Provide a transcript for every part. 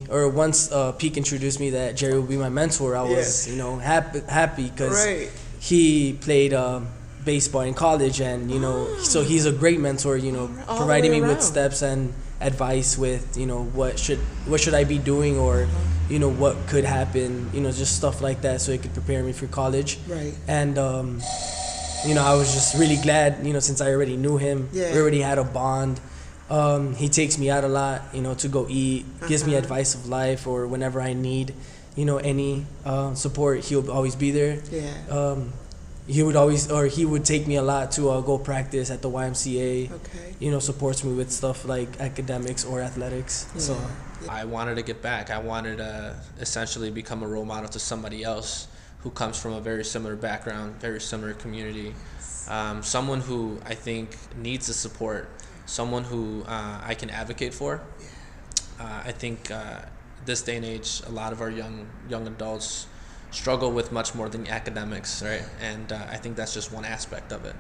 Or once Peak introduced me that Jerry would be my mentor, I was happy because he played baseball in college, and so he's a great mentor. Providing me with steps and advice with what should I be doing, or what could happen, just stuff like that, so it could prepare me for college. Right. And I was just really glad, since I already knew him, we already had a bond. He takes me out a lot, to go eat, gives me advice of life, or whenever I need, any support, he'll always be there. Yeah. He would take me a lot to go practice at the YMCA. Okay. Supports me with stuff like academics or athletics. Yeah. So I wanted to get back. I wanted to essentially become a role model to somebody else who comes from a very similar background, very similar community. Someone who I think needs the support, someone who I can advocate for. I think this day and age, a lot of our young adults struggle with much more than academics, right? And I think that's just one aspect of it.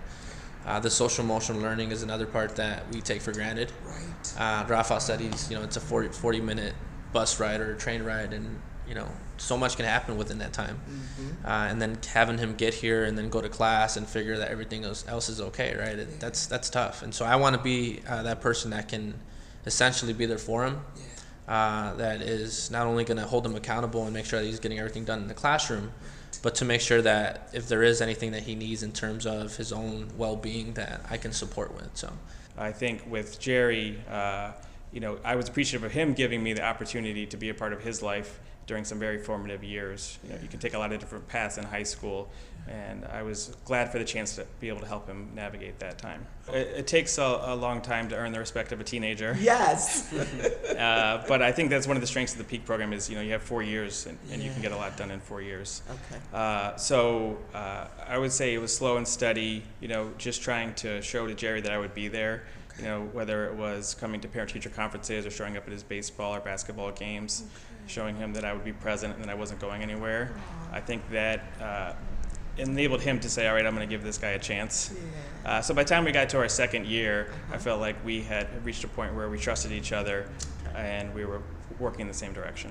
The social emotional learning is another part that we take for granted. Right. Raphael said it's a 40-minute bus ride or a train ride, and so much can happen within that time. Mm-hmm. And then having him get here and then go to class and figure that everything else is okay, right? That's tough. And so I want to be that person that can essentially be there for him. That is not only going to hold him accountable and make sure that he's getting everything done in the classroom, but to make sure that if there is anything that he needs in terms of his own well-being, that I can support with. So I think with Jerry, I was appreciative of him giving me the opportunity to be a part of his life during some very formative years. You can take a lot of different paths in high school, and I was glad for the chance to be able to help him navigate that time. It takes a long time to earn the respect of a teenager. Yes. But I think that's one of the strengths of the Peak program is, you have 4 years, and you can get a lot done in 4 years. Okay. So I would say it was slow and steady, just trying to show to Jerry that I would be there. Whether it was coming to parent-teacher conferences or showing up at his baseball or basketball games, showing him that I would be present and that I wasn't going anywhere. I think that enabled him to say, all right, I'm going to give this guy a chance. Yeah. So by the time we got to our second year, I felt like we had reached a point where we trusted each other and we were working in the same direction.